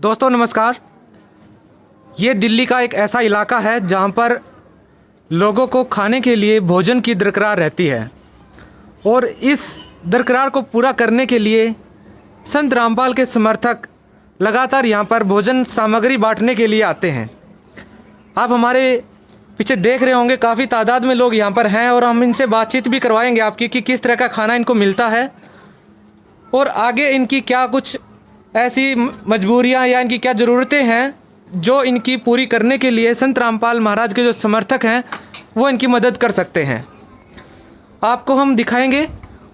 दोस्तों नमस्कार। ये दिल्ली का एक ऐसा इलाका है जहाँ पर लोगों को खाने के लिए भोजन की दरकार रहती है और इस दरकार को पूरा करने के लिए संत रामपाल के समर्थक लगातार यहाँ पर भोजन सामग्री बांटने के लिए आते हैं। आप हमारे पीछे देख रहे होंगे काफ़ी तादाद में लोग यहाँ पर हैं और हम इनसे बातचीत भी करवाएंगे आपकी कि किस तरह का खाना इनको मिलता है और आगे इनकी क्या कुछ ऐसी मजबूरियाँ या इनकी क्या ज़रूरतें हैं जो इनकी पूरी करने के लिए संत रामपाल महाराज के जो समर्थक हैं वो इनकी मदद कर सकते हैं। आपको हम दिखाएंगे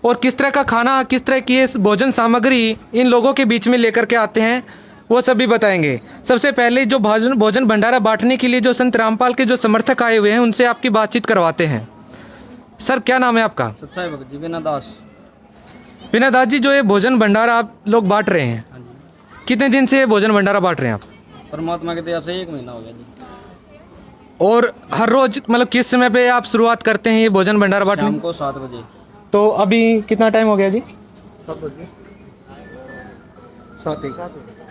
और किस तरह का खाना, किस तरह की भोजन सामग्री इन लोगों के बीच में लेकर के आते हैं वो सब भी बताएंगे। सबसे पहले जो भोजन भंडारा बांटने के लिए जो संत रामपाल के जो समर्थक आए हुए हैं उनसे आपकी बातचीत करवाते हैं। सर क्या नाम है आपका? सच्चाई भगत जी, बिना दास। बिना दास जी, जो ये भोजन भंडारा आप लोग बांट रहे हैं, कितने दिन से भोजन भंडारा बांट रहे हैं आप? परमात्मा की दया से 1 महीना हो गया जी। और हर रोज मतलब किस समय पे आप शुरुआत करते हैं ये भोजन भंडारा बांटने? शाम को 7 बजे। तो अभी कितना टाइम हो गया जी?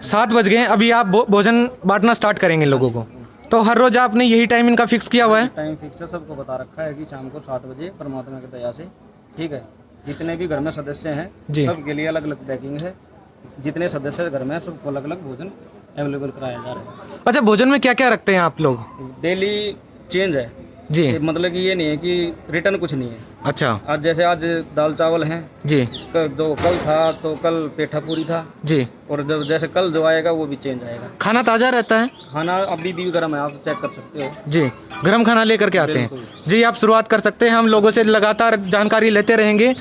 7 बज गए। अभी आप भोजन बांटना स्टार्ट करेंगे लोगों को, तो हर रोज आपने यही टाइम इनका फिक्स किया हुआ है? टाइम फिक्स है, सबको बता रखा है कि शाम को 7 बजे परमात्मा की दया से, ठीक है। जितने भी घर में सदस्य हैं सबके लिए अलग अलग पैकिंग है। जितने सदस्य घर में सबको अलग अलग भोजन अवेलेबल कराया जा रहा है। अच्छा, भोजन में क्या क्या रखते हैं आप लोग? डेली चेंज है जी, मतलब कि ये नहीं है कि रिटर्न कुछ नहीं है। अच्छा, आज जैसे आज दाल चावल हैं जी, कल था तो कल पेठा पूरी था जी, और जैसे कल जो आएगा वो भी चेंज आएगा। खाना ताज़ा रहता है? खाना अभी भी गर्म है, आप चेक कर सकते हो जी। गर्म खाना लेकर के आते हैं जी। आप शुरुआत कर सकते हैं। हम लोगों से लगातार जानकारी लेते रहेंगे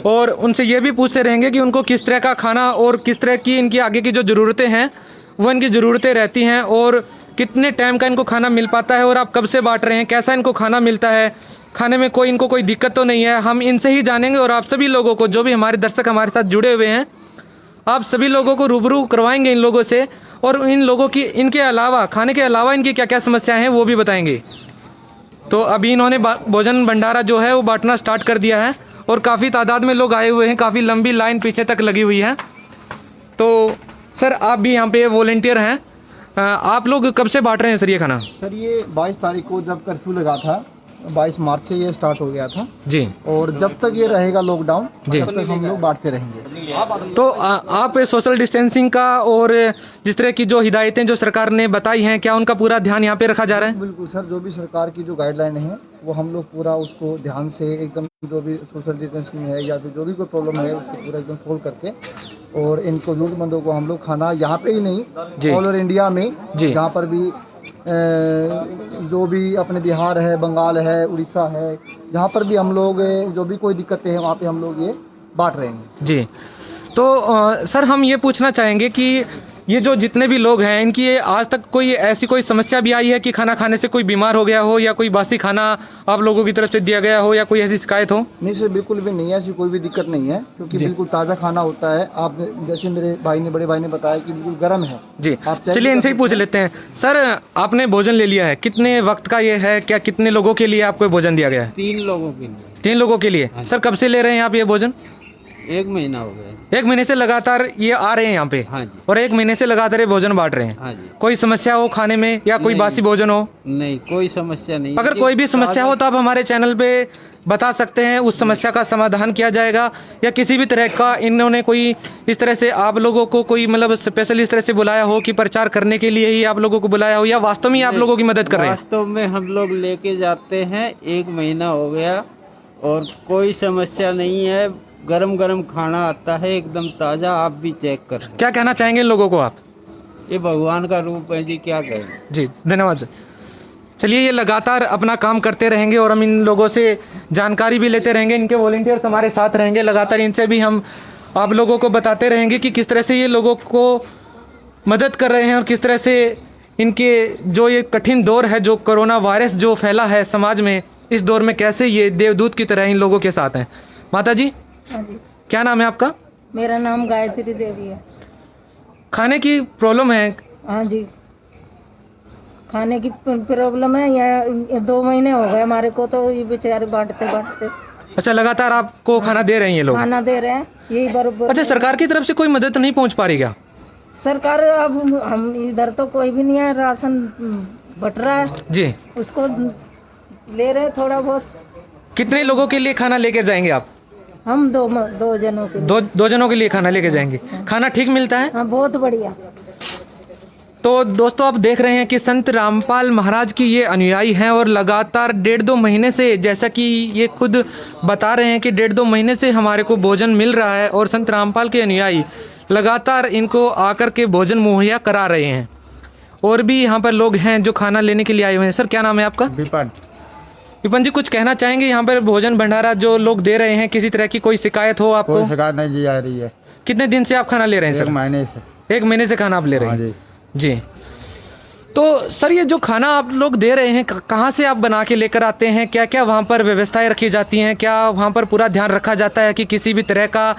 और उनसे ये भी पूछते रहेंगे कि उनको किस तरह का खाना और किस तरह की इनकी आगे की जो ज़रूरतें हैं वो इनकी ज़रूरतें रहती हैं और कितने टाइम का इनको खाना मिल पाता है और आप कब से बांट रहे हैं, कैसा इनको खाना मिलता है, खाने में इनको कोई दिक्कत तो नहीं है। हम इनसे ही जानेंगे और आप सभी लोगों को, जो भी हमारे दर्शक हमारे साथ जुड़े हुए हैं, आप सभी लोगों को रूबरू करवाएंगे इन लोगों से और इन लोगों की इनके अलावा, खाने के अलावा इनकी क्या क्या समस्याएं हैं वो भी बताएंगे। तो अभी इन्होंने भोजन भंडारा जो है वो बांटना स्टार्ट कर दिया है और काफ़ी तादाद में लोग आए हुए हैं, काफ़ी लंबी लाइन पीछे तक लगी हुई है। तो सर आप भी यहाँ पे वॉलंटियर हैं, आप लोग कब से बांट रहे हैं सर ये खाना? सर ये 22 तारीख को जब कर्फ्यू लगा था, 22 मार्च से ये स्टार्ट हो गया था जी, और जब तक ये रहेगा लॉकडाउन तब तक हम लोग बांटते रहेंगे। तो आप सोशल डिस्टेंसिंग का और जिस तरह की जो हिदायतें जो सरकार ने बताई हैं, क्या उनका पूरा ध्यान यहाँ पे रखा जा रहा है? बिल्कुल सर, जो भी सरकार की जो गाइडलाइन है वो हम लोग पूरा उसको ध्यान से एकदम, जो भी सोशल डिस्टेंसिंग है या फिर जो भी कोई प्रॉब्लम है उसको पूरा एकदम सोल्व करके, और इनको जरूरतमंदों को हम लोग खाना यहाँ पे ही नहीं ऑल ओवर इंडिया में जहाँ पर भी जो भी अपने बिहार है, बंगाल है, उड़ीसा है, जहाँ पर भी हम लोग जो भी कोई दिक्कतें हैं वहाँ पे हम लोग ये बांट रहे हैं जी। तो सर हम ये पूछना चाहेंगे कि ये जो जितने भी लोग हैं इनकी आज तक कोई ऐसी कोई समस्या भी आई है कि खाना खाने से कोई बीमार हो गया हो या कोई बासी खाना आप लोगों की तरफ से दिया गया हो या कोई ऐसी शिकायत हो? नहीं सर, बिल्कुल भी नहीं है, ऐसी कोई भी दिक्कत नहीं है, क्योंकि बिल्कुल ताज़ा खाना होता है। आप जैसे मेरे बड़े भाई ने बताया कि बिल्कुल गर्म है जी। चलिए इनसे ही पूछ लेते हैं। सर आपने भोजन ले लिया है, कितने वक्त का ये है, क्या कितने लोगों के लिए आपको भोजन दिया गया है? 3 लोगों के लिए। 3 लोगों के लिए। सर कब से ले रहे हैं आप ये भोजन? 1 महीना हो गया। 1 महीने से लगातार ये आ रहे हैं यहाँ पे? हाँ जी। और 1 महीने से लगातार ये भोजन बांट रहे हैं? हाँ जी। कोई समस्या हो खाने में या कोई बासी भोजन हो? नहीं, कोई समस्या नहीं। अगर कोई भी समस्या हो तो आप हमारे चैनल पे बता सकते हैं, उस समस्या का समाधान किया जाएगा। या किसी भी तरह का इन्होंने कोई इस तरह से आप लोगों को कोई मतलब स्पेशल इस तरह से बुलाया हो कि प्रचार करने के लिए ही आप लोगों को बुलाया हो, या वास्तव में आप लोगों की मदद कर रहे हैं? वास्तव में हम लोग लेके जाते हैं, 1 महीना हो गया और कोई समस्या नहीं है। गरम गरम खाना आता है एकदम ताज़ा, आप भी चेक कर। क्या कहना चाहेंगे इन लोगों को आप? ये भगवान का रूप है जी, क्या कहें जी। धन्यवाद सर। चलिए ये लगातार अपना काम करते रहेंगे और हम इन लोगों से जानकारी भी लेते रहेंगे, इनके वॉलंटियर्स हमारे साथ रहेंगे लगातार, इनसे भी हम आप लोगों को बताते रहेंगे कि किस तरह से ये लोगों को मदद कर रहे हैं और किस तरह से इनके जो ये कठिन दौर है, जो कोरोना वायरस जो फैला है समाज में, इस दौर में कैसे ये देवदूत की तरह इन लोगों के साथ हैं। माता जी, हाँ जी। क्या नाम है आपका? मेरा नाम गायत्री देवी है। खाने की प्रॉब्लम है? हाँ जी, खाने की प्रॉब्लम है। या 2 महीने हो गए हमारे को, तो ये बेचारे बांटते बांटते। अच्छा, लगातार आपको खाना दे रहे हैं ये लोग? खाना दे रहे हैं, यही बराबर। अच्छा, सरकार की तरफ से कोई मदद नहीं पहुंच पा रही क्या? सरकार अब हम इधर तो कोई भी नहीं है, राशन बट रहा है जी। उसको ले रहे थोड़ा बहुत। कितने लोगों के लिए खाना लेकर जाएंगे आप? हम दो जनों के लिए। दो जनों के लिए खाना लेके जाएंगे। खाना ठीक मिलता है? हाँ बहुत बढ़िया। तो दोस्तों आप देख रहे हैं कि संत रामपाल महाराज की ये अनुयायी हैं और लगातार 1.5-2 महीने से, जैसा कि ये खुद बता रहे हैं कि 1.5-2 महीने से हमारे को भोजन मिल रहा है और संत रामपाल के अनुयायी लगातार इनको आकर के भोजन मुहैया करा रहे हैं। और भी यहाँ पर लोग हैं जो खाना लेने के लिए आए हुए हैं। सर क्या नाम है आपका? विपन जी, कुछ कहना चाहेंगे? यहाँ पर भोजन भंडारा जो लोग दे रहे हैं, किसी तरह की कोई शिकायत हो आपको? कोई शिकायत नहीं जी आ रही है। कितने दिन से आप खाना ले रहे हैं सर? 1 महीने से। 1 महीने से खाना आप ले रहे हैं? जी। जी। तो सर ये जो खाना आप लोग दे रहे हैं, कहाँ से आप बना के लेकर आते हैं? क्या क्या वहाँ पर व्यवस्थाएं रखी जाती हैं? क्या वहाँ पर पूरा ध्यान रखा जाता है कि किसी भी तरह का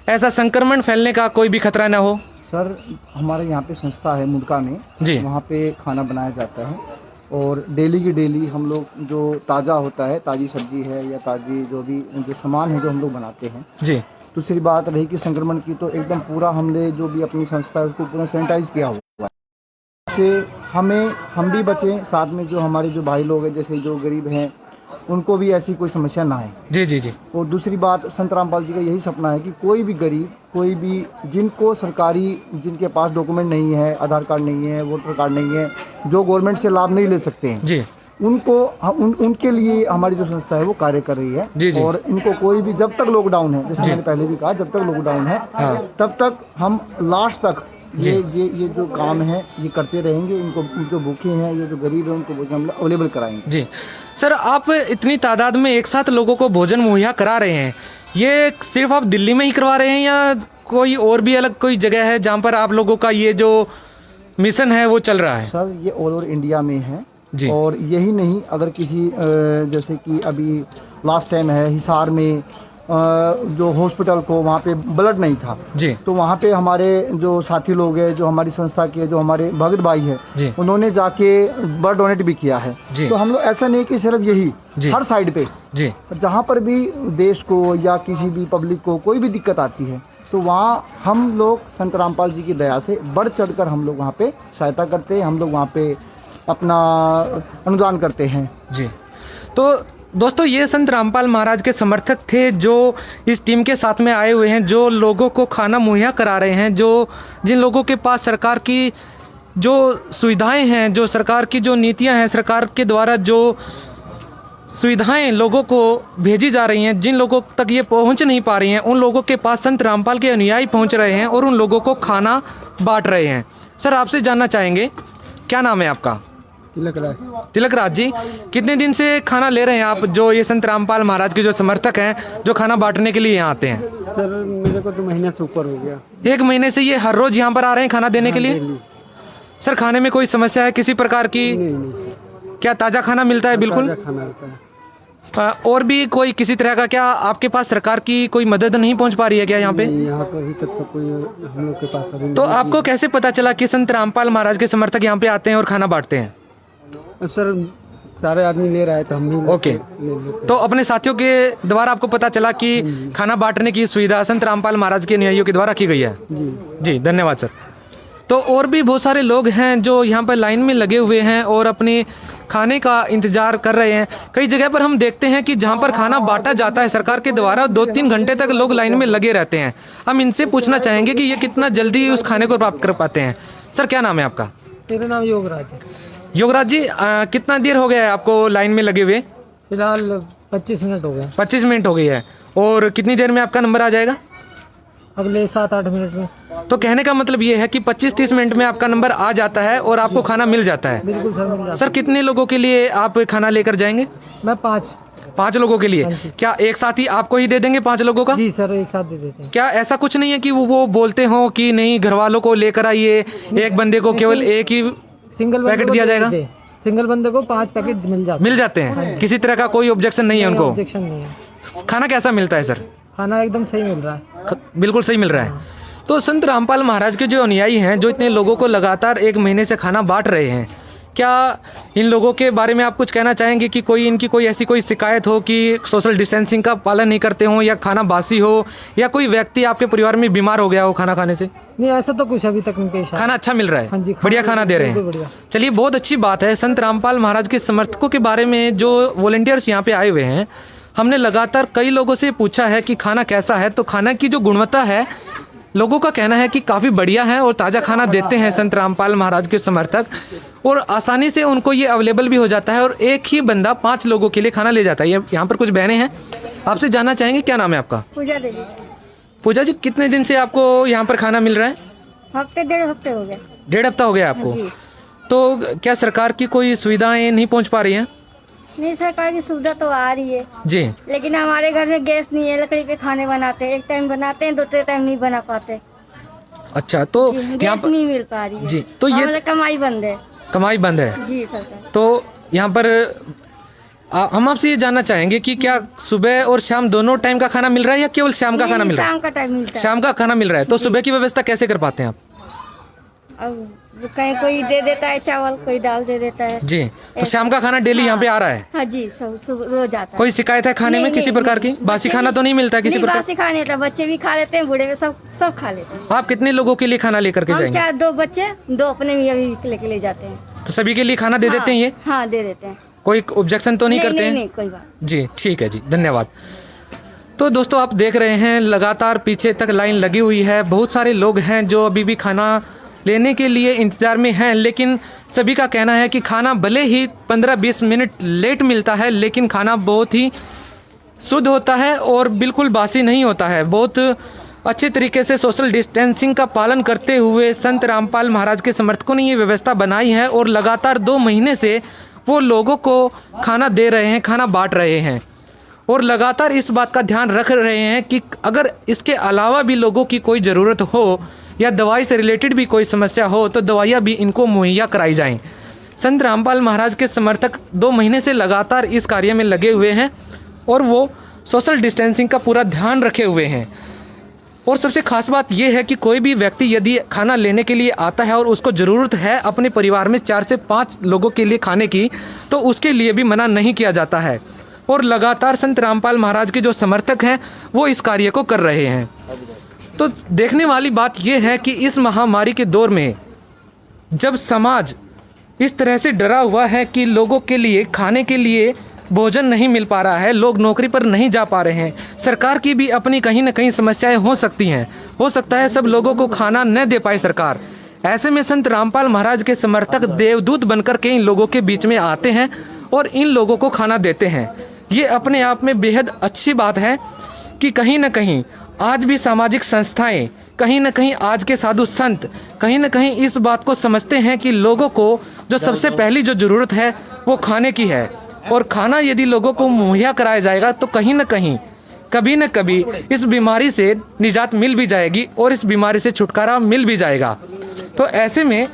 ऐसा संक्रमण फैलने का कोई भी खतरा ना हो? सर हमारे यहाँ पे संस्था है मुडका में जी। वहाँ पे खाना बनाया जाता है और डेली की डेली हम लोग जो ताज़ा होता है, ताज़ी सब्जी है या ताज़ी जो भी जो सामान है जो हम लोग बनाते हैं। जी। दूसरी बात रही कि संक्रमण की, तो एकदम पूरा हमने जो भी अपनी संस्था है उसको पूरा सैनिटाइज किया हुआ है। इससे हम भी बचें, साथ में जो हमारे जो भाई लोग हैं जैसे जो गरीब हैं उनको भी ऐसी कोई समस्या ना आए। जी जी जी। और दूसरी बात, संत रामपाल जी का यही सपना है कि कोई भी गरीब, कोई भी जिनको सरकारी, जिनके पास डॉक्यूमेंट नहीं है, आधार कार्ड नहीं है, वोटर कार्ड नहीं है, जो गवर्नमेंट से लाभ नहीं ले सकते हैं जी, उनको उनके लिए हमारी जो संस्था है वो कार्य कर रही है। जी जी। और इनको कोई भी, जब तक लॉकडाउन है, जैसे मैंने पहले भी कहा, जब तक लॉकडाउन है तब तक हम लास्ट तक ये जो काम है ये करते रहेंगे। इनको जो भूखे हैं, ये जो गरीब है, उनको भोजन अवेलेबल कराएंगे। जी सर, आप इतनी तादाद में एक साथ लोगों को भोजन मुहैया करा रहे हैं, ये सिर्फ आप दिल्ली में ही करवा रहे हैं या कोई और भी अलग कोई जगह है जहाँ पर आप लोगों का ये जो मिशन है वो चल रहा है? सर ये ऑल ओवर इंडिया में है जी। और यही नहीं, अगर किसी जैसे कि अभी लास्ट टाइम है हिसार में जो हॉस्पिटल को वहाँ पे ब्लड नहीं था जी, तो वहाँ पे हमारे जो साथी लोग हैं, जो हमारी संस्था के जो हमारे भगत भाई है जी, उन्होंने जाके ब्लड डोनेट भी किया है जी। तो हम लोग ऐसा नहीं कि सिर्फ यही जी। हर साइड पे जी, जहाँ पर भी देश को या किसी भी पब्लिक को कोई भी दिक्कत आती है तो वहाँ हम लोग संत रामपाल जी की दया से बढ़ चढ़कर हम लोग वहाँ पे सहायता करते हैं, हम लोग वहाँ पे अपना अनुदान करते हैं। जी। तो दोस्तों ये संत रामपाल महाराज के समर्थक थे जो इस टीम के साथ में आए हुए हैं, जो लोगों को खाना मुहैया करा रहे हैं, जो जिन लोगों के पास सरकार की जो सुविधाएं हैं, जो सरकार की जो नीतियां हैं, सरकार के द्वारा जो सुविधाएं लोगों को भेजी जा रही हैं, जिन लोगों तक ये पहुंच नहीं पा रही हैं, उन लोगों के पास संत रामपाल के अनुयायी पहुंच रहे हैं और उन लोगों को खाना बांट रहे हैं। सर आपसे जानना चाहेंगे, क्या नाम है आपका? तिलक राज जी, कितने दिन से खाना ले रहे हैं आप, जो ये संत रामपाल महाराज के जो समर्थक हैं जो खाना बांटने के लिए यहाँ आते हैं? सर मेरे को तो महीने से ऊपर हो गया। 1 महीने से ये हर रोज यहाँ पर आ रहे हैं खाना देने के लिए? सर खाने में कोई समस्या है किसी प्रकार की? नहीं सर। क्या ताज़ा खाना मिलता है? बिल्कुल खाना होता है। और भी कोई किसी तरह का, क्या आपके पास सरकार की कोई मदद नहीं पहुंच पा रही है क्या यहाँ पे? यहाँ पर अभी तक तो कोई हम लोग के पास अभी। तो आपको कैसे पता चला कि संत रामपाल महाराज के समर्थक यहाँ पे आते हैं और खाना बांटते हैं? सर सारे आदमी ले रहा है तो हम भी ओके। तो अपने साथियों के द्वारा आपको पता चला कि खाना बांटने की सुविधा संत रामपाल महाराज के अनुयायियों के द्वारा की गई है? जी धन्यवाद सर। तो और भी बहुत सारे लोग हैं जो यहाँ पर लाइन में लगे हुए हैं और अपने खाने का इंतजार कर रहे हैं। कई जगह पर हम देखते हैं कि जहाँ पर खाना बांटा जाता है सरकार के द्वारा, 2-3 घंटे तक लोग लाइन में लगे रहते हैं। हम इनसे पूछना चाहेंगे कि ये कितना जल्दी उस खाने को प्राप्त कर पाते हैं। सर क्या नाम है आपका? मेरा नाम योगराज है। योगराज जी, कितना देर हो गया है आपको लाइन में लगे हुए? फिलहाल 25 मिनट हो गए। 25 मिनट हो गई है। और कितनी देर में आपका नंबर आ जाएगा? अगले 7-8 मिनट में। तो कहने का मतलब ये है कि 25-30 मिनट में आपका नंबर आ जाता है और आपको खाना मिल जाता है? बिल्कुल सर, मिल जाता है। सर कितने लोगों के लिए आप खाना लेकर जाएंगे? मैं 5 लोगों के लिए। क्या एक साथ ही आपको ही दे देंगे 5 लोगों का? जी सर, एक साथ दे देते हैं। क्या ऐसा कुछ नहीं है कि वो बोलते हो कि नहीं घर वालों को लेकर आइए, एक बंदे को केवल एक ही सिंगल पैकेट दिया जाएगा? सिंगल बंदे को 5 पैकेट मिल जाते हैं? किसी तरह का कोई ऑब्जेक्शन नहीं है उनको? ऑब्जेक्शन नहीं है। खाना कैसा मिलता है सर? खाना एकदम सही मिल रहा है। बिल्कुल सही मिल रहा है। तो संत रामपाल महाराज के जो अनुयायी हैं, जो इतने लोगों को लगातार 1 महीने से खाना बांट रहे हैं, क्या इन लोगों के बारे में आप कुछ कहना चाहेंगे कि कोई इनकी कोई ऐसी कोई शिकायत हो कि सोशल डिस्टेंसिंग का पालन नहीं करते हो, या खाना बासी हो, या कोई व्यक्ति आपके परिवार में बीमार हो गया हो खाना खाने से? नहीं, ऐसा तो कुछ अभी तक नहीं पेश आया। खाना अच्छा मिल रहा है? हाँ जी, बढ़िया खाना दे रहे हैं। चलिए, बहुत अच्छी बात है। संत रामपाल महाराज के समर्थकों के बारे में जो वॉलंटियर्स यहाँ पे आए हुए हैं, हमने लगातार कई लोगों से पूछा है कि खाना कैसा है, तो खाना की जो गुणवत्ता है लोगों का कहना है कि काफ़ी बढ़िया है और ताज़ा खाना देते हैं संत रामपाल महाराज के समर्थक, और आसानी से उनको ये अवेलेबल भी हो जाता है और एक ही बंदा 5 लोगों के लिए खाना ले जाता है। यहाँ पर कुछ बहनें हैं, आपसे जानना चाहेंगे क्या नाम है आपका? पूजा देवी। पूजा जी, कितने दिन से आपको यहाँ पर खाना मिल रहा है? हफ्ते 1.5 हफ्ते हो गए। 1.5 हफ्ता हो गया आपको? तो क्या सरकार की कोई सुविधाएं नहीं पहुँच पा रही हैं? नहीं, सरकार की सुविधा तो आ रही है जी, लेकिन हमारे घर में गैस नहीं है, लकड़ी पे खाने बनाते हैं, एक टाइम बनाते हैं, दूसरे टाइम नहीं बना पाते। अच्छा, तो यहाँ गैस पर नहीं मिल पा रही है जी, तो ये मतलब कमाई बंद है। कमाई बंद है जी सरकार। तो यहाँ पर हम आपसे ये जानना चाहेंगे कि क्या सुबह और शाम दोनों टाइम का खाना मिल रहा है या केवल शाम का खाना मिल रहा है? शाम का टाइम मिलता है। शाम का खाना मिल रहा है, तो सुबह की व्यवस्था कैसे कर पाते हैं आप? अब कहीं कोई दे देता है चावल, कोई दाल दे देता है जी, तो शाम का खाना डेली यहाँ पे आ रहा है? हाँ जी, सब रोज आता है। कोई शिकायत है खाने में किसी प्रकार की? बासी खाना तो नहीं मिलता किसी प्रकार? बासी खाने था, बच्चे भी खा लेते हैं, बूढ़े भी सब खा लेते हैं। आप कितने लोगों के लिए खाना लेकर के हम जाएंगे? 2 बच्चे, 2 अपने भी अभी लेके ले जाते हैं। तो सभी के लिए खाना दे देते हैं ये? हाँ, दे देते हैं। कोई ऑब्जेक्शन तो नहीं करते हैं? नहीं, कोई बात। जी, ठीक है जी, धन्यवाद। तो दोस्तों, आप देख रहे हैं लगातार पीछे तक लाइन लगी हुई है। बहुत सारे लोग हैं जो अभी भी खाना लेने के लिए इंतज़ार में हैं, लेकिन सभी का कहना है कि खाना भले ही 15-20 मिनट लेट मिलता है, लेकिन खाना बहुत ही शुद्ध होता है और बिल्कुल बासी नहीं होता है। बहुत अच्छे तरीके से सोशल डिस्टेंसिंग का पालन करते हुए संत रामपाल महाराज के समर्थकों ने ये व्यवस्था बनाई है और लगातार 2 महीने से वो लोगों को खाना दे रहे हैं, खाना बांट रहे हैं, और लगातार इस बात का ध्यान रख रहे हैं कि अगर इसके अलावा भी लोगों की कोई ज़रूरत हो या दवाई से रिलेटेड भी कोई समस्या हो तो दवाइयाँ भी इनको मुहैया कराई जाएं। संत रामपाल महाराज के समर्थक 2 महीने से लगातार इस कार्य में लगे हुए हैं और वो सोशल डिस्टेंसिंग का पूरा ध्यान रखे हुए हैं। और सबसे खास बात यह है कि कोई भी व्यक्ति यदि खाना लेने के लिए आता है और उसको ज़रूरत है अपने परिवार में 4 से 5 लोगों के लिए खाने की, तो उसके लिए भी मना नहीं किया जाता है। और लगातार संत रामपाल महाराज के जो समर्थक हैं वो इस कार्य को कर रहे हैं। तो देखने वाली बात यह है कि इस महामारी के दौर में जब समाज इस तरह से डरा हुआ है कि लोगों के लिए खाने के लिए भोजन नहीं मिल पा रहा है, लोग नौकरी पर नहीं जा पा रहे हैं, सरकार की भी अपनी कहीं ना कहीं समस्याएं हो सकती हैं, हो सकता है सब लोगों को खाना न दे पाए सरकार। ऐसे में संत रामपाल महाराज के समर्थक देवदूत बनकर के इन लोगों के बीच में आते हैं और इन लोगों को खाना देते हैं। ये अपने आप में बेहद अच्छी बात है कि कहीं ना कहीं आज भी सामाजिक संस्थाएं, कहीं ना कहीं आज के साधु संत कहीं ना कहीं इस बात को समझते हैं कि लोगों को जो सबसे पहली जो ज़रूरत है वो खाने की है, और खाना यदि लोगों को मुहैया कराया जाएगा तो कहीं ना कहीं कभी न कभी इस बीमारी से निजात मिल भी जाएगी और इस बीमारी से छुटकारा मिल भी जाएगा। तो ऐसे में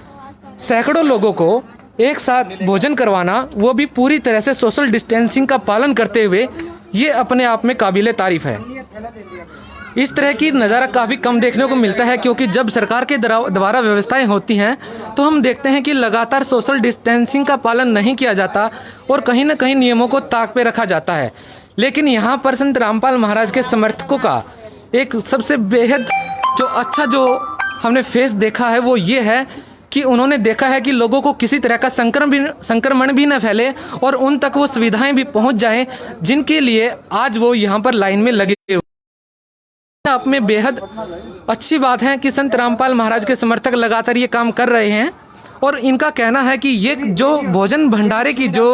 सैकड़ों लोगों को एक साथ भोजन करवाना, वो भी पूरी तरह से सोशल डिस्टेंसिंग का पालन करते हुए, ये अपने आप में काबिले तारीफ है। इस तरह की नज़ारा काफ़ी कम देखने को मिलता है, क्योंकि जब सरकार के द्वारा व्यवस्थाएं होती हैं तो हम देखते हैं कि लगातार सोशल डिस्टेंसिंग का पालन नहीं किया जाता और कहीं ना कहीं नियमों को ताक पे रखा जाता है। लेकिन यहाँ पर संत रामपाल महाराज के समर्थकों का एक सबसे बेहद जो अच्छा जो हमने फेस देखा है वो ये है कि उन्होंने देखा है कि लोगों को किसी तरह का संक्रमण भी न फैले और उन तक वो सुविधाएं भी पहुंच जाएं जिनके लिए आज वो यहाँ पर लाइन में लगे हुए। आप में बेहद अच्छी बात है कि संत रामपाल महाराज के समर्थक लगातार ये काम कर रहे हैं और इनका कहना है कि ये जो भोजन भंडारे की जो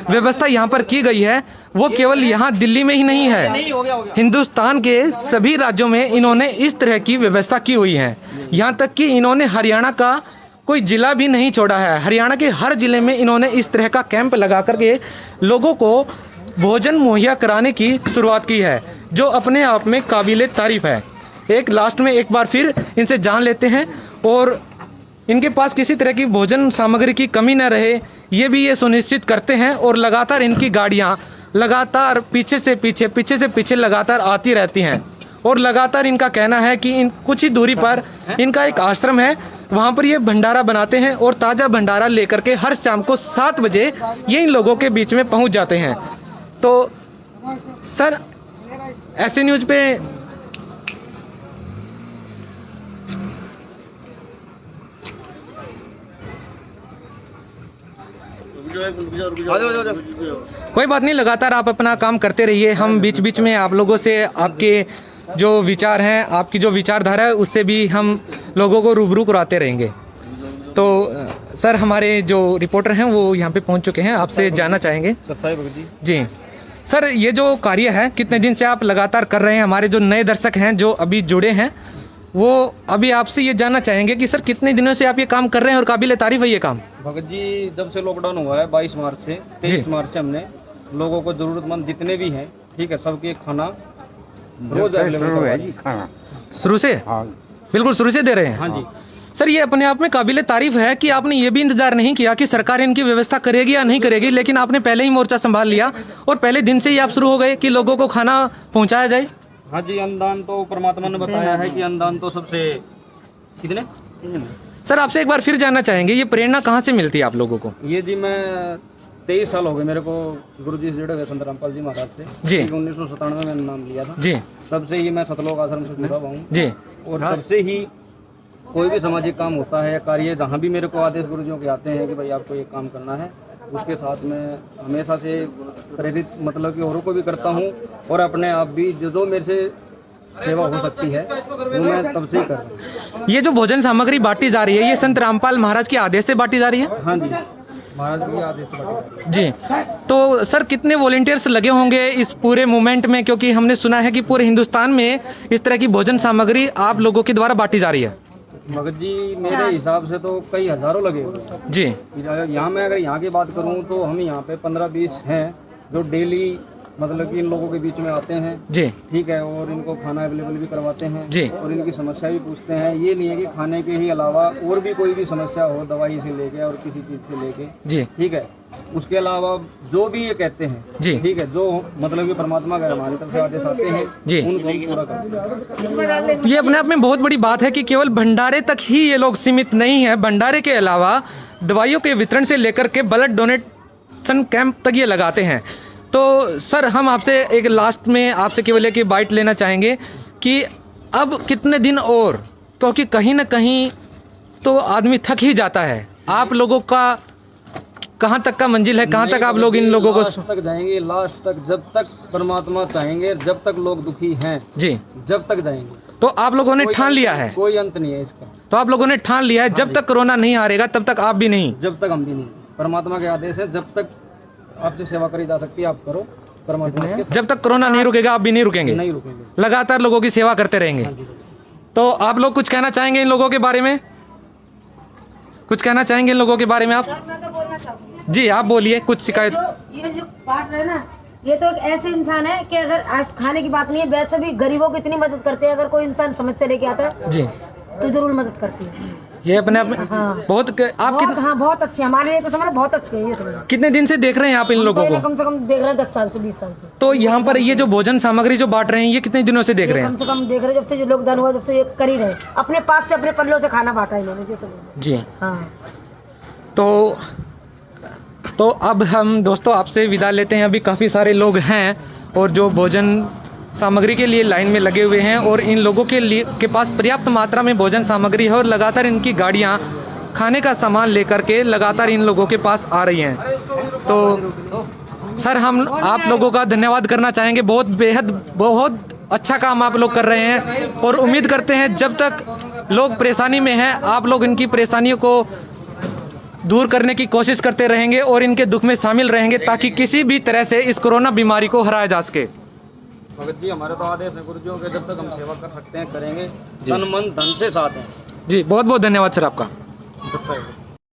व्यवस्था यहाँ पर की गई है वो केवल यहाँ दिल्ली में ही नहीं है, हिंदुस्तान के सभी राज्यों में इन्होंने इस तरह की व्यवस्था की हुई है। यहाँ तक कि इन्होंने हरियाणा का कोई जिला भी नहीं छोड़ा है, हरियाणा के हर जिले में इन्होंने इस तरह का कैंप लगा करके लोगों को भोजन मुहैया कराने की शुरुआत की है, जो अपने आप में काबिले तारीफ है। एक लास्ट में एक बार फिर इनसे जान लेते हैं और इनके पास किसी तरह की भोजन सामग्री की कमी न रहे ये भी ये सुनिश्चित करते हैं और लगातार इनकी गाड़ियां लगातार पीछे से पीछे लगातार आती रहती हैं। और लगातार इनका कहना है कि इन कुछ ही दूरी पर इनका एक आश्रम है वहाँ पर ये भंडारा बनाते हैं और ताज़ा भंडारा लेकर के हर शाम को 7 बजे ये इन लोगों के बीच में पहुँच जाते हैं। तो सर ऐसे न्यूज़ पे कोई बात नहीं, लगातार आप अपना काम करते रहिए। हम बीच बीच में आप लोगों से आपके जो विचार हैं, आपकी जो विचारधारा है, उससे भी हम लोगों को रूबरू कराते रहेंगे। तो सर हमारे जो रिपोर्टर हैं वो यहाँ पे पहुँच चुके हैं, आपसे जानना चाहेंगे। जी सर, ये जो कार्य है कितने दिन से आप लगातार कर रहे हैं? हमारे जो नए दर्शक हैं जो अभी जुड़े हैं वो अभी आपसे ये जानना चाहेंगे कि सर कितने दिनों से आप ये काम कर रहे हैं और काबिल तारीफ है ये काम? भगत जी, जब से लॉकडाउन हुआ है 22 मार्च से 23 मार्च से हमने लोगों को जरूरतमंद जितने भी हैं, ठीक है, सबके खाना रोज अवेलेबल है जी। खाना शुरू से? हाँ बिल्कुल शुरू से दे रहे हैं। हाँ जी सर, ये अपने आप में काबिल तारीफ है कि आपने ये भी इंतजार नहीं किया कि सरकार इनकी व्यवस्था करेगी या नहीं करेगी, लेकिन आपने पहले ही मोर्चा संभाल लिया और पहले दिन से ही आप शुरू हो गए कि लोगों को खाना पहुंचाया जाए। हाँ जी, अनुदान तो परमात्मा ने बताया है कि अनुदान तो सबसे कितने। सर आपसे एक बार फिर जानना चाहेंगे, ये प्रेरणा कहाँ से मिलती है आप लोगों को? ये जी मैं 23 साल हो गए मेरे को गुरु जी से जुड़े हुए संत रामपाल जी महाराज से जी। 1997 में मैंने नाम लिया था जी। तब से ही मैं सतलोक आश्रम से जुड़ा हुआ हूँ जी। और तब से ही कोई भी सामाजिक काम होता है या कार्य, जहाँ भी मेरे को आदेश गुरुजियों के आते हैं कि भाई आपको ये काम करना है, उसके साथ में हमेशा से प्रेरित मतलब कि औरों को भी करता हूँ और अपने आप भी जो मेरे से सेवा हो सकती है वो मैं तब से ही कर रहा हूँ। ये जो भोजन सामग्री बांटी जा रही है ये संत रामपाल महाराज के आदेश से बांटी जा रही है? हाँ जी, महाराज के आदेश से बांटी जा रही है। जी। तो सर कितने वॉलंटियर्स लगे होंगे इस पूरे मूवमेंट में, क्योंकि हमने सुना है कि पूरे हिंदुस्तान में इस तरह की भोजन सामग्री आप लोगों के द्वारा बांटी जा रही है? भगत जी, मेरे हिसाब से तो कई हजारों लगे हुए हैं जी। यहाँ मैं अगर यहाँ की बात करूँ तो हम यहाँ पे 15-20 हैं जो डेली मतलब कि इन लोगों के बीच में आते हैं जी। ठीक है, और इनको खाना अवेलेबल भी करवाते हैं जी। और इनकी समस्या भी पूछते हैं। ये नहीं है कि खाने के ही अलावा और भी कोई भी समस्या हो, दवाई से लेके और किसी चीज़ से लेके, जी। ठीक है, उसके अलावा जो भी ये कहते हैं जी। ठीक है, जो मतलब कि परमात्मा अगर हमारी तरफ से आदेश आते हैं जी। उनको हम पूरा करते हैं। ये अपने आप में बहुत बड़ी बात है कि केवल भंडारे तक ही ये लोग सीमित नहीं है, भंडारे के अलावा दवाइयों के वितरण से लेकर के ब्लड डोनेशन कैंप तक ये लगाते हैं। तो सर हम आपसे एक लास्ट में आपसे केवल एक बाइट लेना चाहेंगे कि अब कितने दिन और, क्योंकि कहीं ना कहीं तो आदमी थक ही जाता है, आप लोगों का कहाँ तक का मंजिल है, कहाँ तक आप लोग इन लोगों को? लास्ट तक जाएंगे, लास्ट तक, जब तक परमात्मा चाहेंगे, जब तक लोग दुखी हैं जी, जब तक जाएंगे। तो आप लोगों ने ठान लिया है? कोई अंत नहीं है इसका। तो आप लोगों ने ठान लिया है जब तक कोरोना नहीं हारेगा तब तक आप भी नहीं? जब तक हम भी नहीं। परमात्मा के आदेश है, जब तक आपसे सेवा करी जा सकती है आप करो, परमात्मा के जब तक कोरोना नहीं रुकेगा आप भी नहीं रुकेंगे? नहीं रुकेंगे, लगातार लोगों की सेवा करते रहेंगे। तो आप लोग कुछ कहना चाहेंगे इन लोगों के बारे में? कुछ कहना चाहेंगे इन लोगों के बारे में आप? जी आप बोलिए कुछ शिकायत। ये जो बांट रहे ना, ये तो एक ऐसे इंसान है कि अगर आज खाने की बात नहीं है, वैसे भी गरीबों की इतनी मदद करते हैं। अगर कोई इंसान समस्या लेके आता है जी तो जरूर मदद करती है। ये अपने आप में हाँ। बहुत हाँ बहुत अच्छे, हमारे लिए तो समझ बहुत अच्छे है ये समझ। कितने दिन से देख रहे हैं आप इन लोगों को? कम से कम देख रहे हैं 10 साल से 20 साल से। तो यहाँ पर ये जो भोजन सामग्री जो बांट रहे हैं ये कितने दिनों से देख रहे हैं? कम से कम देख रहे हैं जब से ये लोकडाउन हुआ, जब से ये कर ही रहे, अपने पास से अपने पल्लों से खाना बांटा इन्होंने जी। हाँ। तो अब हम दोस्तों आपसे विदा लेते हैं। अभी काफ़ी सारे लोग हैं और जो भोजन सामग्री के लिए लाइन में लगे हुए हैं और इन लोगों के पास पर्याप्त मात्रा में भोजन सामग्री है और लगातार इनकी गाड़ियां खाने का सामान लेकर के लगातार इन लोगों के पास आ रही हैं। तो सर हम आप लोगों का धन्यवाद करना चाहेंगे, बहुत अच्छा काम आप लोग कर रहे हैं और उम्मीद करते हैं जब तक लोग परेशानी में हैं आप लोग इनकी परेशानियों को दूर करने की कोशिश करते रहेंगे और इनके दुख में शामिल रहेंगे ताकि किसी भी तरह से इस कोरोना बीमारी को हराया जा सके। भगत जी हमारे तो आदेश है गुरुजियों के, जब तक हम सेवा कर सकते हैं करेंगे, तन मन धन से साथ हैं जी। बहुत बहुत धन्यवाद सर आपका।